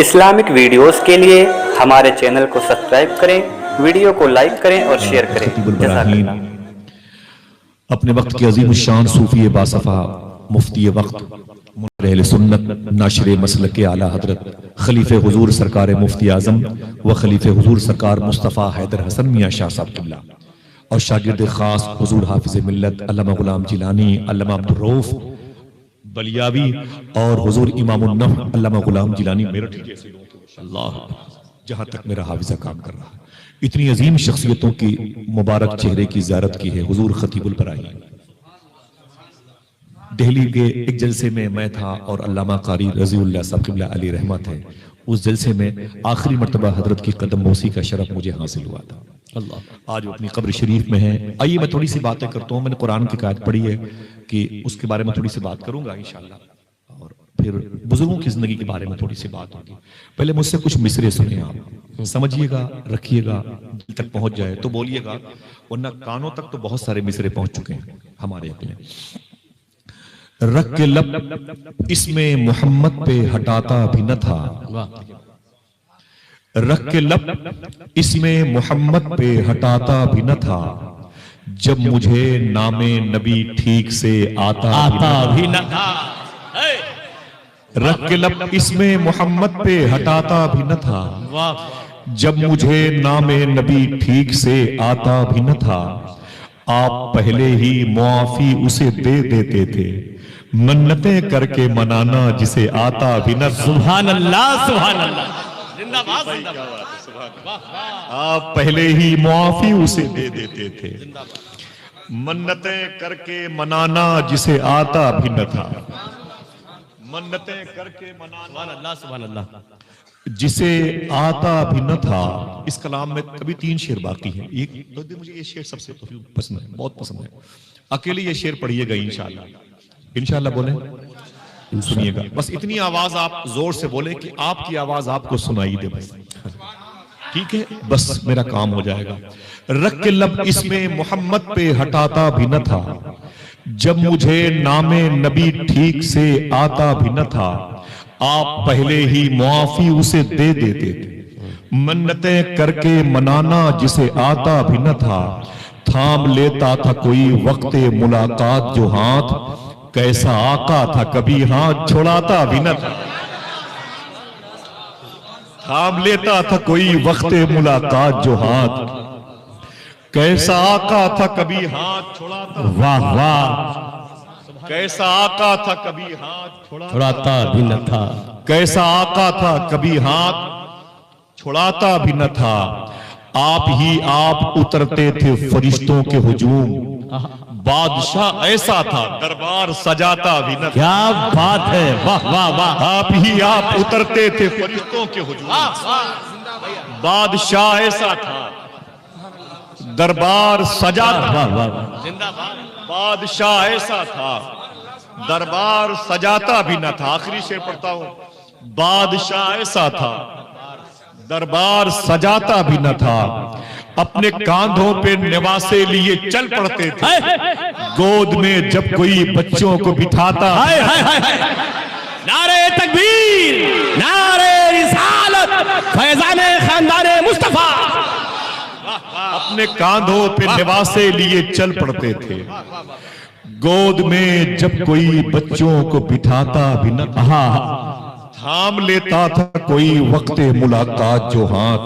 Islamic videos के लिए हमारे चैनल को सब्सक्राइब करें, वीडियो को लाइक करें और शेयर करें। जज़ाकल्लाह। अपने वक्त के अजीम शान सूफी बासफा मुफ्ती वक्त मुनव्वर अहले सुन्नत नाशिर मसलक आला हजरत खलीफे हुजूर सरकार मुफ्ती आजम व खलीफे हुजूर सरकार मुस्तफ़ा हैदर हसन मियां शाह साहब किबला और शागिर्द खास हुजूर हाफिज मिल्लत अल्लामा गुलाम जिलानी, अल्लामा अब्दुर रऊफ बलियावी और हुजूर इमामुन नफ़ अल्लामा गुलाम जिलानी मेरठ जैसे लोग अल्लाह जहां तक मेरा हाफिजा काम कर रहा है, इतनी अजीम शख्सियतों की मुबारक चेहरे की ज़ियारत की है। हुजूर खतीबुल बराई दिल्ली के एक जलसे में मैं था और अल्लामा कारी रज़ीउल्लाह साहब क़िबला अली रहमत है, उस जलसे में आखिरी मर्तबा हजरत की कदम बोसी का शरफ मुझे हासिल हुआ था। अल्लाह आज वो अपनी कब्र शरीफ में है। आइए मैं थोड़ी सी बातें करता हूँ। मैंने कुरान की आयत पढ़ी है कि उसके बारे में थोड़ी सी बात करूंगा इंशाअल्लाह, और फिर बुजुर्गों की जिंदगी के बारे में थोड़ी सी बात होगी। पहले मुझसे कुछ मिसरे सुने, आप समझिएगा, रखिएगा, दिल तक पहुंच जाए तो बोलिएगा, वरना कानों तक तो बहुत सारे मिसरे पहुंच चुके हैं हमारे अपने। रख के लब इसमें मोहम्मद पे हटाता भी न था, रख के लब इसमें मोहम्मद पे हटाता भी न था, जब मुझे नामे नबी ठीक से आता भी न था। रख के लब इसमें मोहम्मद पे हटाता भी न था, जब मुझे नामे नबी ठीक से आता भी न था। आप पहले ही मुआफी उसे दे देते थे, मन्नतें करके मनाना जिसे आता भी न। सुभान अल्लाह, सुभान अल्लाह, जिंदाबाद जिंदाबाद। आप पहले ही मुआफी उसे दे देते थे, मन्नतें करके मनाना जिसे आता भी न था। मन्नतें करके मनाना, सुभान अल्लाह, सुभान अल्लाह, जिसे आता भी न था। इस कलाम में कभी 3 शेर बाकी हैं। मुझे ये शेर सबसे पसंद है, बहुत पसंद है। अकेले ये शेर पढ़िएगा इंशाअल्लाह, इंशाअल्लाह बोले, सुनिएगा। बस इतनी आवाज आप जोर से बोले कि आपकी आवाज आपको सुनाई दे, बस ठीक है, बस मेरा काम हो जाएगा। रख के लब इसमें मोहम्मद पे हटाता भी न था, जब मुझे नामे नबी ठीक से आता भी न था। आप पहले ही मुआफी उसे दे देते थे, मन्नतें करके मनाना जिसे आता भी न था। थाम लेता था कोई वक्ते मुलाकात जो हाथ, कैसा आका था कभी हाथ छोड़ाता भी न था। थाम लेता था कोई वक्ते मुलाकात जो हाथ, कैसा आका था कभी हाथ छोड़ाता। वाह वाह, कैसा आका था कभी हाथ छुड़ाता भी न था, कैसा आका था कभी हाथ छुड़ाता भी न था। आप ही आप उतरते थे फरिश्तों के हुजूम, बादशाह ऐसा था दरबार सजाता भी न था। क्या बात है, वाह वाह वाह। आप ही आप उतरते थे फरिश्तों के हुजूम, बादशाह ऐसा था दरबार सजाता। वाह वाह, जिंदाबाद। बादशाह ऐसा था दरबार सजाता भी न था। आखिरी शेर पढ़ता हूं। बादशाह ऐसा था दरबार सजाता भी न था, अपने कांधों पे निवासे लिए चल पड़ते थे, गोद में जब कोई बच्चों को बिठाता। नारे तकबीर, नारे रिसालत, फैजाने खानदाने मुस्तफा। अपने कांधों पे निवासे लिए चल पड़ते थे, गोद में जब कोई बच्चों को बिठाता भी न था। थाम लेता था कोई वक्ते मुलाकात जो हाथ,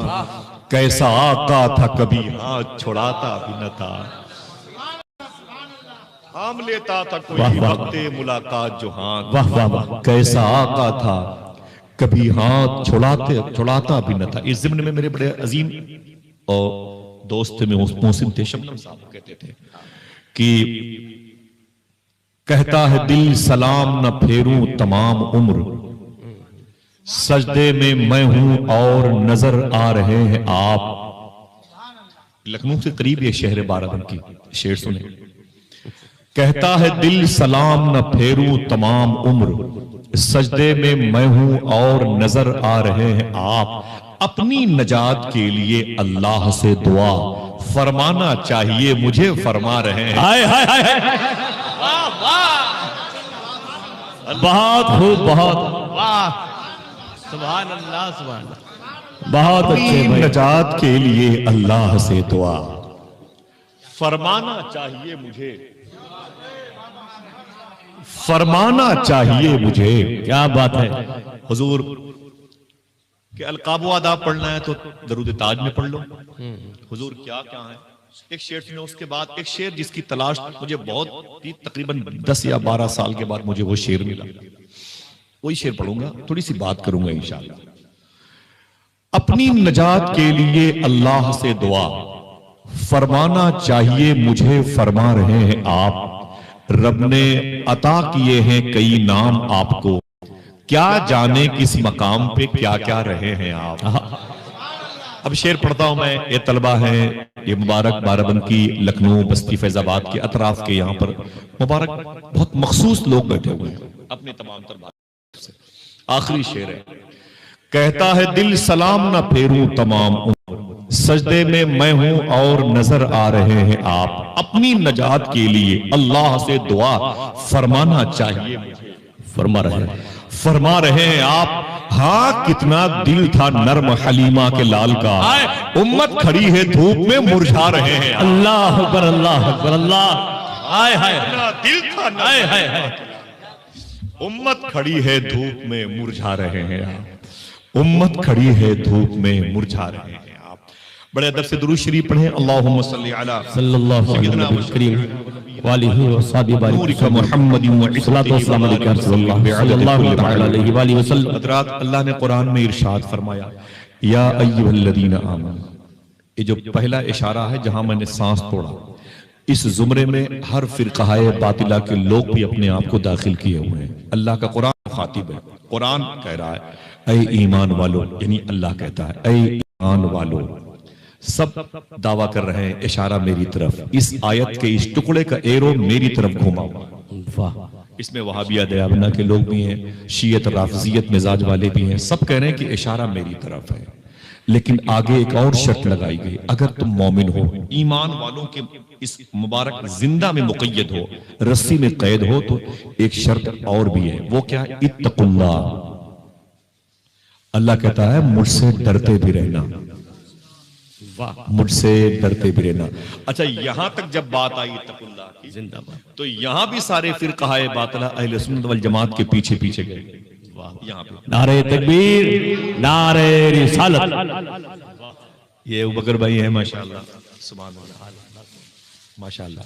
कैसा आका था कभी हाथ छोड़ाता भी न था। थाम लेता था कोई वक्ते मुलाकात जो हाथ, वाह वाह वाह, कैसा आका था कभी हाथ छुड़ाता भी न था। इस ज़िम्न में मेरे बड़े अजीम और दोस्त में मोहसिन थे, शबनम साहब कहते थे कि कहता है दिल सलाम न फेरूं तमाम उम्र, सजदे में मैं हूं और नजर आ रहे हैं आप। लखनऊ से करीब ये शहर बाराबंकी, शेर सुने। कहता है दिल सलाम न फेरूं तमाम उम्र, सजदे में मैं हूं और नजर आ रहे हैं आप। अपनी नजात के लिए अल्लाह से दुआ फरमाना चाहिए मुझे फरमा रहे हैं। हाय हाय हाय, बहुत खूब, बहुत वाह। सुभान अल्लाह, सुभान अल्लाह। बहुत अच्छे अपनी भाई। नजात के लिए अल्लाह से दुआ, फरमाना चाहिए मुझे, फरमाना चाहिए मुझे। क्या बात है। हुजूर के अलकाबो आदाब पढ़ना है तो दरूद ताज में पढ़ लो। हुजूर क्या क्या है, एक शेर सुनो, उसके बाद एक शेर जिसकी तलाश मुझे बहुत थी, तकरीबन 10 या 12 साल के बाद मुझे वो शेर मिला, वही शेर पढ़ूंगा, थोड़ी सी बात करूंगा इंशाअल्लाह। अपनी नजात के लिए अल्लाह से दुआ, फरमाना चाहिए मुझे, फरमा रहे हैं आप। रब ने अता किए हैं कई नाम आपको, क्या जाने किस मकाम पे क्या क्या रहे हैं आप। अब शेर पढ़ता हूं मैं, ये तलबा है, ये मुबारक बाराबंकी, लखनऊ, बस्ती, फैजाबाद के अतराफ के यहाँ पर मुबारक बहुत मखसूस लोग बैठे हुए हैं अपने तमाम तर बात से। आखिरी शेर है, कहता है दिल सलाम ना फेरूं तमाम उम्र, सजदे में मैं हूं और नजर आ रहे हैं आप। अपनी नजात के लिए अल्लाह से दुआ, फरमाना चाहिए मुझे, फरमा रहे हैं आप। हाँ कितना दिल था नर्म हलीमा के लाल का, उम्मत खड़ी है धूप में मुरझा रहे हैं। अल्लाह अकबर, अल्लाह अकबर, अल्लाह। हाय हाय, दिल था हाय हाय हाय। उम्मत खड़ी है धूप में मुरझा रहे हैं आप, उम्मत खड़ी है धूप में मुरझा रहे हैं आप। बड़े अदब से दुरूद शरीफ पढ़ें, अल्लाहुम्मा सल्ली अला सल्लल्लाहु अलैहि करीम वालिहि व सहाबी बारिक मुहम्मदिन व सल्लल्लाहु अलैहि वसल्लम। हज़रात, अल्लाह ने कुरान में इरशाद फरमाया, या अय्युहल्लज़ीना आमनू, ये जो पहला इशारा है जहां मैंने सांस तोड़ा, इस जुमरे में हर फिरकाए बातिला के लोग भी अपने आप को दाखिल किए हुए हैं। अल्लाह का कुरान खातिब है, कुरान कह रहा है, ऐ ईमान वालो, यानी अल्लाह कहता है ऐ ईमान वालो, सब दावा कर रहे हैं इशारा मेरी तरफ, इस आयत के इस टुकड़े का एरो मेरी तरफ घुमा हुआ। इसमें वहाबिया दयाबना के लोग भी हैं, शियत राफजियत मिजाज वाले भी हैं, सब कह रहे हैं कि इशारा मेरी तरफ है। लेकिन आगे एक और शर्त लगाई गई, अगर तुम मोमिन हो, ईमान वालों के इस मुबारक जिंदा में मुक़य्यद हो, रस्सी में कैद हो, तो एक शर्त और भी है, वो क्या, इत्तकुल्लाह, अल्लाह कहता है मुझसे डरते भी रहना, मुझसे डरते भी रहना। अच्छा, यहां तक जब बात आई इत्तकुल्लाह की, जिंदाबाद, तो यहां भी सारे फिरकाए बातिला अहले सुन्नत वल जमात के पीछे पीछे गए। यहाँ पे नारे तकबीर, नारे रिसालत। ये अबू बकर भाई है, माशाअल्लाह, सुभान अल्लाह, माशाअल्लाह।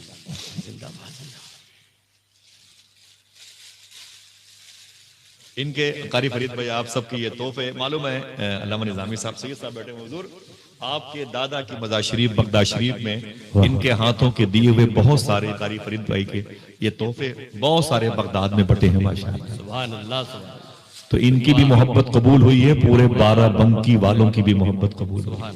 इनके कारी फरीद भाई आप सबके ये तोहफे मालूम है, अल्लामा निजामी साहब, सैयद साहब बैठे हैं, हुजूर आपके दादा की मज़ार शरीफ बगदाद शरीफ में इनके हाथों के दिए हुए बहुत सारे कारी फरीद भाई के ये तोहफे बहुत सारे बगदाद में बटे हैं माशाअल्लाह। सुभान अल्लाह, सुभान। तो इनकी भी मोहब्बत कबूल हुई है, पूरे बाराबंकी वालों की भी मोहब्बत कबूल हुई है।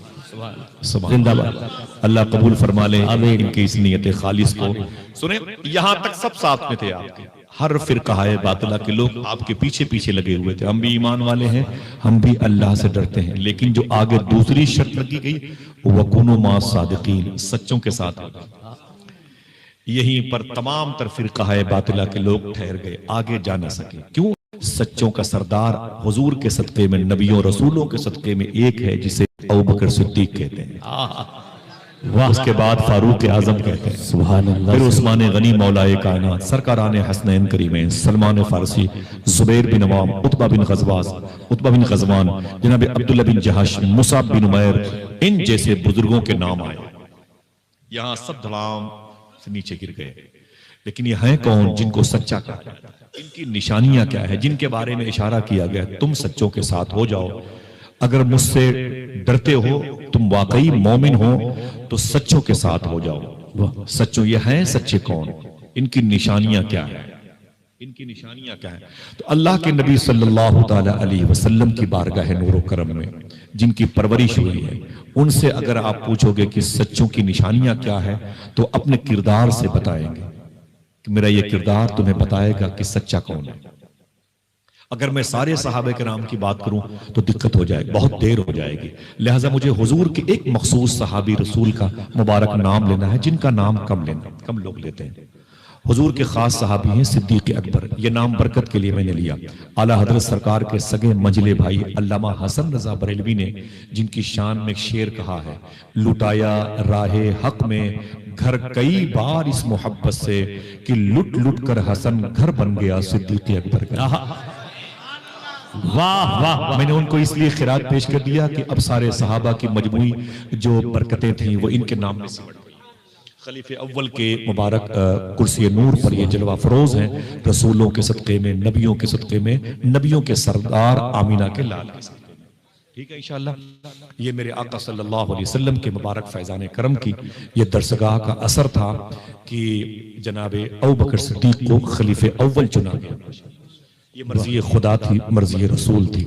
जिंदाबाद, अल्लाह कबूल फरमा ले इनकी इस नियत खालिस को। सुने, यहां तक सब साथ में थे आपके, हर फिरकाए बातिला के लोग आपके पीछे पीछे लगे हुए थे। हम भी ईमान वाले हैं, हम भी अल्लाह से डरते हैं, लेकिन जो आगे दूसरी शर्त लगी गई, वकुनु मा सादिकीन, सच्चों के साथ। यहीं पर तमाम तर फिरकाए बातिला के लोग ठहर गए, आगे जा न सके। क्यों? सच्चों का सरदार हुजूर के सदके में, नबियों रसूलों के सदके में एक है, जिसे अबू बकर सिद्दीक कहते हैं, उसके बाद फारूक आजम कहते हैं, सुभान अल्लाह, फिर उस्मान गनी मौलाए कायनात, सरकारान हसनैन करीमैन, सलमान फारसी, जुबैर बिन अवाम, उत्बा बिन गजवान, जनाब अब्दुल्ला बिन जहाश, मुसाब बिन उमैर, इन जैसे बुजुर्गों के नाम आए। यहां सब धड़ाम से नीचे गिर गए। लेकिन ये हैं कौन जिनको सच्चा कहा, इनकी निशानियां क्या है, जिनके बारे में इशारा किया गया, तुम सच्चों के साथ हो जाओ, अगर मुझसे डरते हो, तुम वाकई मोमिन हो, तो सच्चों के साथ हो जाओ। सच्चों ये हैं, सच्चे कौन, इनकी निशानियां क्या है, इनकी निशानियां क्या है? तो अल्लाह के नबी सल्लल्लाहु ताला अलैहि वसल्लम की बारगाह नूर करम में जिनकी परवरिश हुई है, उनसे अगर आप पूछोगे कि सच्चों की निशानियां क्या है, तो अपने किरदार से बताएंगे कि मेरा ये किरदार तुम्हें बताएगा कि सच्चा कौन है। अगर मैं सारे सहाबे किराम की बात करूं तो दिक्कत हो जाएगी, बहुत देर हो जाएगी। लिहाजा मुझे हुजूर के एक मखसूस सहाबी रसूल का मुबारक नाम लेना है, जिनका नाम कम लोग लेते हैं। हुजूर के खास सहाबी हैं सिद्दीक अकबर। ये नाम बरकत के लिए मैंने लिया। आला हजरत सरकार के सगे मंजले भाई अल्लामा हसन रजा बरेलवी ने जिनकी शान में एक शेर कहा है, लुटाया राहे हक में घर कई बार इस मोहब्बत से कि लुट लुट कर हसन घर बन गया सिद्दीक अकबर का। वाह वाह। मैंने उनको इसलिए खिरात पेश कर दिया कि अब सारे सहाबा की मजमूई जो बरकतें थी वो इनके नाम में सिमट गई। खलीफे अव्वल के मुबारक कुर्सी नूर पर ये जलवा फरोज हैं, रसूलों के सदक़े में, नबियों के सदक़े में, नबियों के सरदार आमीना के लाल के सदक़े में। ठीक है इंशाअल्लाह। ये मेरे आका सल्लल्लाहु अलैहि वसल्लम के मुबारक फैजान करम की ये दरसगाह का असर था कि जनाब अबू बकर सिद्दीक को खलीफे अव्वल चुना गया। ये मर्जी खुदा थी, मर्जी रसूल थी।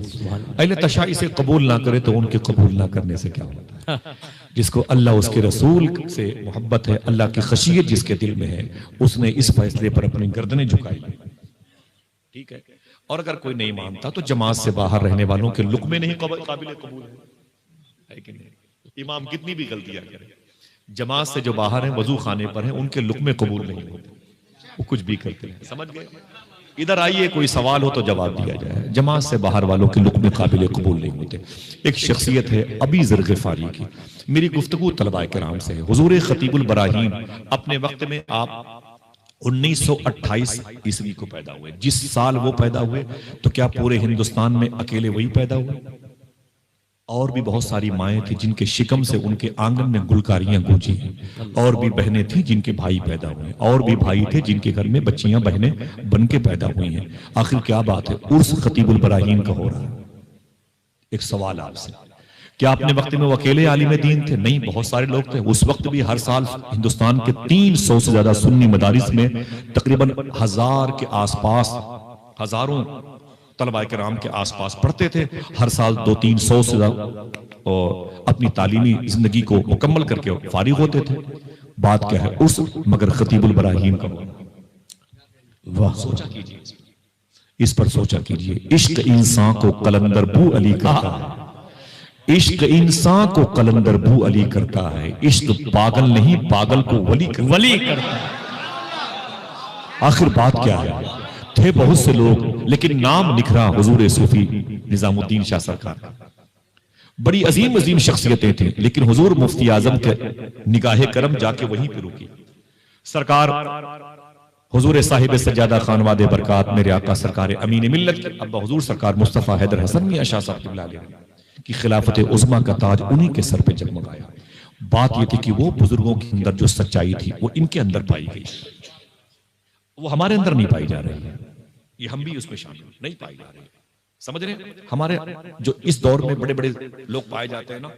अहले तशा इसे कबूल ना करे तो उनके कबूल ना करने से क्या होता है। जिसको अल्लाह उसके रसूल से मोहब्बत है, अल्लाह की खशियत जिसके दिल में है, उसने इस फैसले पर अपनी गर्दनें झुकाई। ठीक है। और अगर कोई नहीं मानता तो जमात से बाहर रहने वालों के लुक़मे नहीं काबिल कबूल है कि नहीं। इमाम कितनी भी गलतियां करे, जमात से जो बाहर है, वजू खाने पर है, उनके लुक़मे कबूल नहीं होते, वो कुछ भी करते हैं। समझ गए। इधर आइए, कोई सवाल हो तो जवाब दिया जाए। जमात से बाहर वालों के लुक़मे काबिल कबूल नहीं होते। एक शख्सियत है अबी ज़र ग़िफ़ारी की। मेरी गुफ्तगू तलबा किराम से है। हुज़ूर ख़तीबुल बराहीन अपने वक्त में आप 1928 ईस्वी को पैदा हुए। जिस साल वो पैदा हुए तो क्या पूरे हिंदुस्तान में अकेले वही पैदा हुए? और भी बहुत सारी माएँ थी जिनके शिकम से उनके आंगन में गुलकारियां गूंजी हैं। और भी बहनें थी जिनके भाई पैदा हुए। और भी भाई थे जिनके घर में बच्चियां बहनें बन के पैदा हुई हैं। आखिर क्या बात है, उर्स खतीबुल बराहीन का हो रहा है। एक सवाल आपसे, क्या अपने वक्त में वो अकेले आलिम दीन थे? नहीं, बहुत सारे लोग थे। उस वक्त भी हर साल हिंदुस्तान के 300 से ज्यादा सुन्नी मदारिस में तकरीबन 1000 के आसपास, हजारों तलबा किराम के आसपास पढ़ते थे। हर साल 200-300 से ज्यादा और अपनी तालीमी जिंदगी को मुकम्मल करके फारिग होते थे। बात क्या है उस मगर खतीबुल बराहीन का होना। वाह, सोचा कीजिए इस पर, सोचा कीजिए। इश्क इंसान को कलंदर बू अली करता है। इश्क इंसान को कलंदर बू अली करता है। इश्क पागल नहीं, पागल को वली करता है। आखिर बात क्या है? थे बहुत से लोग, लेकिन नाम निखरा हुजूर सूफी निजामुद्दीन शाह सरकार। बड़ी अजीम अजीम शख्सियतें थी, लेकिन हुजूर मुफ्ती आजम के निगाहे करम जाके वहीं पे रुकी। सरकार हुजूर साहिब सज्जादा खानवादे बरकात मेरे आका सरकार अमीन मिल्लत के अब्बा हुजूर सरकार मुस्तफ़ा हैदर हसन मियां शाह साहब की खिलाफत उज़्मा का ताज उन्हीं के सर पे जगमगाया। बात यह थी कि वो बुजुर्गों के अंदर जो सच्चाई थी वो इनके अंदर पाई गई, वो हमारे अंदर नहीं पाई जा रही है। ये हम भी उसमें शामिल नहीं पाई जा रही है। समझ रहे हैं? हमारे जो इस दौर में बड़े बड़े लोग पाए जाते हैं ना,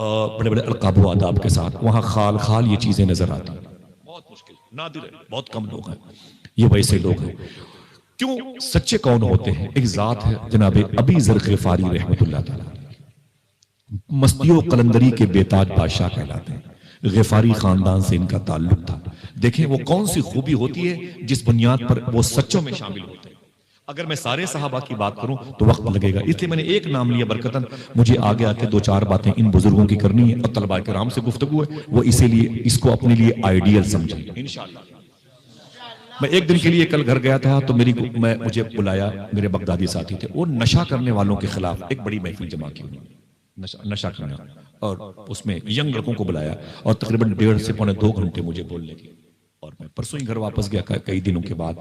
बड़े बड़े अलकाब आदाब के साथ, वहां खाल खाल ये चीजें नजर आती हैं। बहुत मुश्किल, नादिर है, बहुत कम लोग हैं ये वैसे लोग हैं। क्यों? सच्चे कौन होते हैं? एक जात है जनाब अबी ज़र ग़िफ़ारी रहमतुल्लाह तआला, मस्तियों कलंदरी के बेताज बादशाह कहलाते हैं। ग़िफ़ारी खानदान से इनका ताल्लुक था। देखें वो कौन सी खूबी होती है जिस बुनियाद पर वो सच्चों में शामिल होते हैं। अगर मैं सारे सहाबा की बात करूं तो वक्त लगेगा, इसलिए मैंने एक नाम लिया बरकतन। मुझे आगे आके 2-4 बातें इन बुजुर्गों की करनी है और तलबा किराम से गुफ्तगू है, वो इसीलिए इसको अपने लिए आइडियल समझें इंशाअल्लाह। मैं एक दिन के लिए कल घर गया था तो मुझे बुलाया, मेरे बगदादी साथी थे, वो नशा करने वालों के खिलाफ एक बड़ी महफिल जमा की उन्होंने, नशा करना, और उसमें यंग लड़कों को बुलाया और तकरीबन 1.5 से पौने 2 घंटे मुझे बोलने की। और मैं परसों ही घर वापस गया कई दिनों के बाद,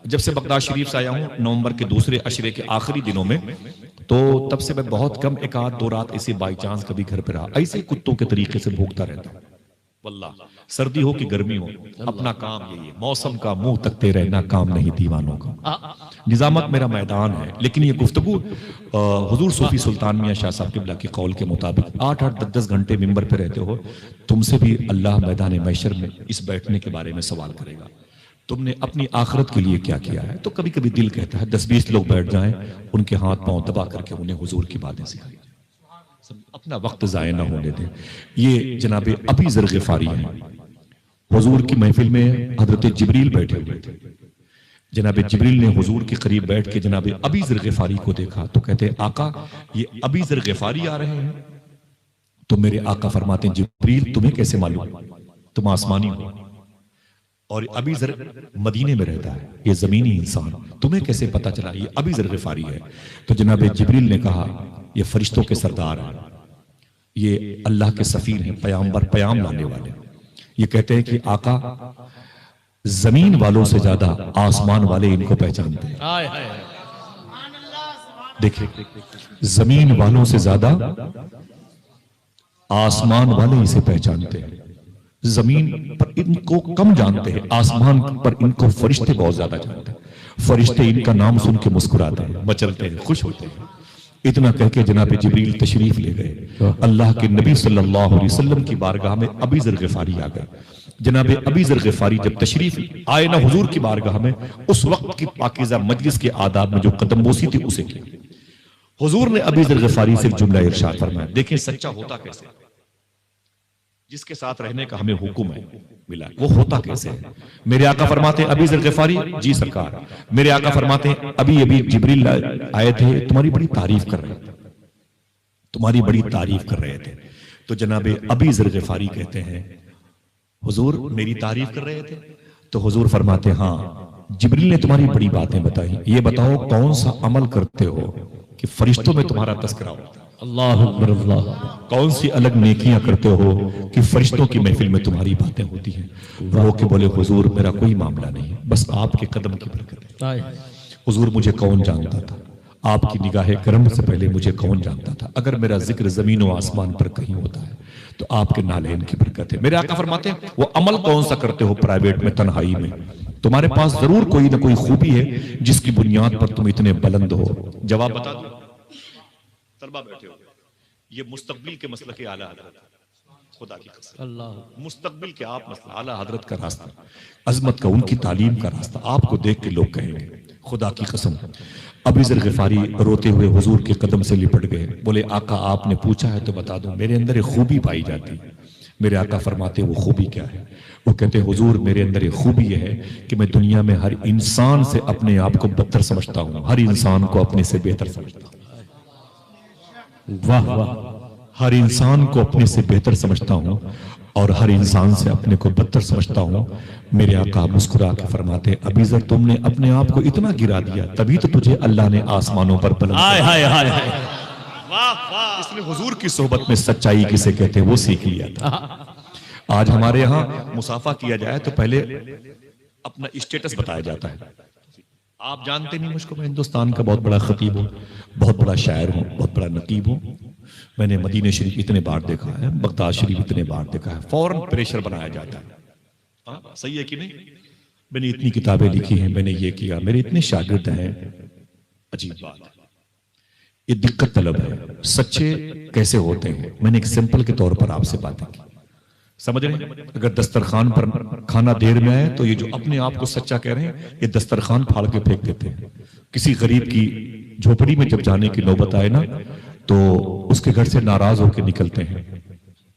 जब से बगदाद शरीफ से आया हूँ नवंबर के दूसरे अशरे के आखिरी दिनों में, तो तब से मैं बहुत कम 1-2 रात ऐसे बाई चांस कभी घर पे रहा। ऐसे कुत्तों के तरीके से भूखता रहता हूँ। वल्लाह, सर्दी हो कि गर्मी हो, अपना काम यही है। मौसम का मुंह तकते रहना काम नहीं दीवानों का। निजामत मेरा मैदान है। लेकिन ये गुफ्तगू हुजूर सूफी सुल्तान मियां शाह साहब क़िबला के कौल के मुताबिक 8-8, 10-10 घंटे मिंबर पे रहते हो, तुमसे भी अल्लाह मैदान महशर में इस बैठने के बारे में सवाल करेगा, तुमने अपनी आखिरत के लिए क्या किया है। तो कभी कभी दिल कहता है 10-20 लोग बैठ जाएं, उनके हाथ पांव दबा करके उन्हें हुजूर की बातें सिखाई, अपना वक्त जाया ना होने दें। ये जनाब अबी ज़र ग़िफ़ारी हैं। हुजूर की महफिल में हजरत जिब्रील बैठे हुए थे। जनाब जिब्रील ने हुजूर के करीब बैठ के जनाब अबी ज़र ग़िफ़ारी को देखा तो कहते, आका ये अबी ज़र ग़िफ़ारी आ रहे हैं। तो मेरे आका फरमाते हैं, जिब्रील तुम्हें कैसे मालूम, तुम आसमानी हो। और अबी ज़र मदीने में रहता है, ये जमीनी इंसान, तुम्हें कैसे पता चला ये अबी ज़र ग़िफ़ारी है? तो जनाब जिब्रील ने कहा ये फरिश्तों के सरदार हैं, ये अल्लाह के सफीर हैं, पैगंबर, पैगाम लाने वाले। ये कहते हैं कि आका जमीन वालों से ज्यादा आसमान वाले इनको पहचानते हैं। देखिए, जमीन वालों से ज्यादा आसमान वाले इसे पहचानते हैं। जमीन पर इनको कम जानते हैं, आसमान पर इनको फरिश्ते बहुत ज्यादा जानते हैं। फरिश्ते इनका नाम सुन के मुस्कुराते हैं, मचलते हैं, खुश होते हैं। इतना कह के जनाब जिब्रील तशरीफ ले गए। अल्लाह के नबी सल्लल्लाहु अलैहि वसल्लम की बारगाह में अबी ज़र ग़िफ़ारी आ गए। जनाब अबी ज़र ग़िफ़ारी जब तशरीफ आए ना हुजूर की बारगाह में, उस वक्त की पाकीज़ा मजलिस के आदाब में जो कदमबोसी थी उसे की। हुजूर ने अबी ज़र ग़िफ़ारी से जुमला इरशाद फरमाया। देखें सच्चा होता कैसे, जिसके साथ रहने का हमें हुक्म है मिला, वो होता कैसे है। मेरे आका फरमाते हैं अबी ज़र ग़िफ़ारी, जी सरकार। मेरे आका फरमाते हैं अभी अभी जिब्रील आए थे, तुम्हारी बड़ी तारीफ कर रहे थे, तुम्हारी बड़ी तारीफ कर रहे थे। तो जनाब अबी ज़र ग़िफ़ारी कहते हैं हुजूर मेरी तारीफ कर रहे थे? तो हुजूर फरमाते हैं हाँ, जिब्रील ने तुम्हारी बड़ी बातें बताई। ये बताओ कौन सा अमल करते हो कि फरिश्तों में तुम्हारा तस्करा होता है? अल्लाह अकबर अल्लाह। कौन सी अलग नेकियां करते हो कि फरिश्तों की महफिल में तुम्हारी बातें होती हैं? वो के बोले हुजूर मेरा कोई मामला नहीं है, बस आपके कदम की बरकत है। हुजूर मुझे कौन जानता था, आपकी निगाह करम से पहले मुझे कौन जानता था? अगर मेरा जिक्र जमीन व आसमान पर कहीं होता है तो आपके नालैन की बरकत है। मेरे आका फरमाते हैं वो अमल कौन सा करते हो प्राइवेट में, तन्हाई में? तुम्हारे पास जरूर कोई ना कोई खूबी है जिसकी बुनियाद पर तुम इतने बुलंद हो। जवाब बता दो, तलबा बैठे हो, ये मुस्तकबिल के मसले के आला हजरत, खुदा की कसम, अल्लाह मुस्तकबिल के आप मसला, आला हजरत का रास्ता, अजमत का, उनकी तालीम का रास्ता, आपको देख के लोग कहेंगे खुदा की कसम। अबी ज़र ग़िफ़ारी रोते हुए हुजूर के कदम से लिपट गए। बोले आका आपने पूछा है तो बता दूं, मेरे अंदर एक खूबी पाई जाती। मेरे आका फरमाते वो खूबी क्या है? वो कहते हुजूर मेरे अंदर एक खूबी यह है कि मैं दुनिया में हर इंसान से अपने आप को बदतर समझता हूं, हर इंसान को अपने से बेहतर समझता हूं। वाह वाह। हर इंसान को अपने से बेहतर समझता हूं और हर इंसान से अपने को बदतर समझता हूं। मेरे आका मुस्कुरा के फरमाते अबी ज़र तुमने अपने आप को इतना गिरा दिया, तभी तो तुझे अल्लाह ने आसमानों पर बुलंद किया। इसलिए हुजूर की सोहबत में सच्चाई किसे कहते हैं वो सीख लिया था। आज हमारे यहाँ मुसाफा किया जाए तो पहले अपना स्टेटस बताया जाता है। आप जानते नहीं मुझको, मैं हिंदुस्तान का बहुत बड़ा खतीब हूँ, बहुत बड़ा शायर हूँ, बहुत बड़ा नकीब हूँ। मैंने मदीने शरीफ इतने बार देखा है, बगदाद शरीफ इतने बार देखा है। फौरन प्रेशर बनाया जाता है। सही है कि नहीं? मैंने इतनी किताबें लिखी हैं, मैंने ये किया, मेरे इतने शागिर्द हैं। अजीब बात है, ये दिक्कत तलब है। सच्चे कैसे होते हैं? मैंने एक सिंपल के तौर पर आपसे बातें की, समझ रहे हैं? अगर दस्तरखान पर खाना देर में आए तो ये जो अपने आप को सच्चा कह रहे हैं, ये दस्तरखान फाड़ के फेंक देते हैं। किसी गरीब की झोपड़ी में जब जाने की नौबत आए ना तो उसके घर से नाराज होकर निकलते हैं।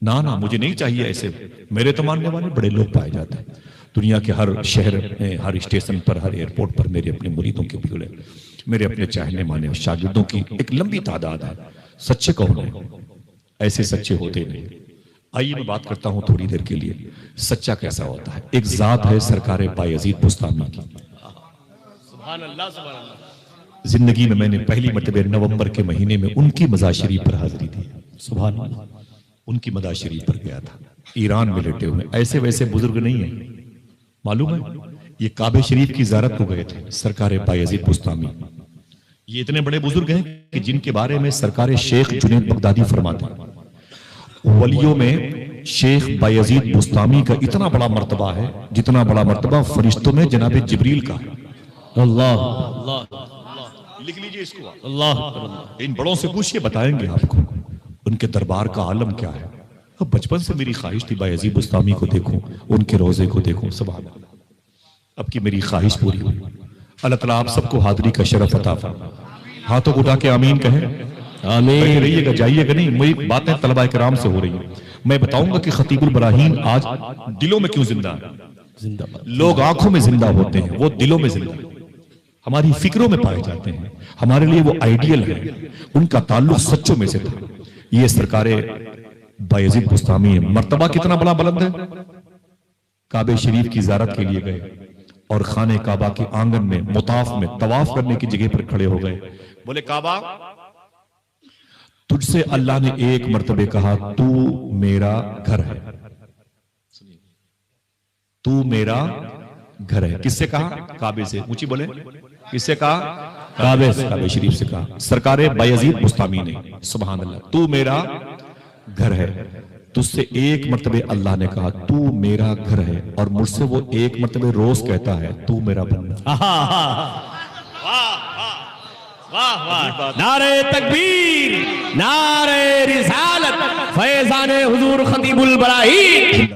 ना ना मुझे नहीं चाहिए ऐसे। मेरे तो मानने वाले बड़े लोग पाए जाते हैं दुनिया के हर शहर में, हर स्टेशन पर, हर एयरपोर्ट पर मेरे अपने मुरीदों के भीड़ है, मेरे अपने चाहने माने शागिर्दों की एक लंबी तादाद है। सच्चे कौन है? ऐसे सच्चे होते नहीं। आइए मैं बात करता हूं थोड़ी देर के लिए, सच्चा कैसा होता है। एक जात है सरकार बायजीद बुस्तामी की। सुभान अल्लाह, सुभान अल्लाह। जिंदगी में मैंने पहली मरतबे नवंबर के महीने में उनकी मज़ार शरीफ पर हाजिरी दी। सुभान अल्लाह। उनकी मज़ार शरीफ पर गया था, ईरान में लेटे हुए। ऐसे वैसे बुजुर्ग नहीं है, मालूम है? ये काबे शरीफ की ज़ियारत को गए थे सरकार बायजीद बुस्तामी। ये इतने बड़े बुजुर्ग हैं कि जिनके बारे में सरकार शेख जुनैद बगदादी फरमाते हैं वलियों में शेख बायजीद बुस्तामी का इतना बड़ा मर्तबा है जितना बड़ा मर्तबा फरिश्तों में जनाब जिब्रील का है। अल्लाह अल्लाह, लिख लीजिए इसको। अल्लाह। इन बड़ों से पूछिए, बताएंगे आपको उनके दरबार का आलम क्या है। अब बचपन से मेरी ख्वाहिश थी बायजीद बुस्तामी को देखूं, उनके रोजे को देखूं। सुभान अल्लाह। अब की मेरी ख्वाहिश पूरी हुई। अल्लाह ताला आप सबको हाजिरी का शरफ अता फरमाए। हाथों को उठा के आमीन कहें। आमीन। रहिएगा, जाइएगा नहीं। मेरी बातें तलबा किराम से हो रही हैं। मैं बताऊंगा कि खतीबुल बराहीन आज दिलों में क्यों जिंदा है। लोग आंखों में जिंदा होते हैं, वो दिलों में जिंदा, हमारी फिक्रों में पाए जाते हैं। हमारे लिए वो आइडियल है। उनका ताल्लुक सच्चों में से था। ये सरकारे बायजीद बुस्तामी है। मर्तबा कितना बड़ा बुलंद है, काबे शरीफ की ज़ियारत के लिए गए और खाने काबा के आंगन में मुताफ में तवाफ करने की जगह पर खड़े हो गए। बोले काबा, तुझसे अल्लाह ने एक मर्तबे कहा तू मेरा घर है, तू मेरा घर है। किससे कहा? काबे से। ऊंची बोले, किससे कहा? काबे से, काबे शरीफ से कहा। सरकारे बायजीद बुस्तामी ने, सुभान अल्लाह, तू मेरा घर है। तुझसे एक मर्तबे अल्लाह ने कहा तू मेरा घर है, और मुझसे वो एक मर्तबे रोज कहता है तू मेरा बंदा। नारे तकबीर, नारे रिसालत, फैजान हुजूर खतीबुल बराही।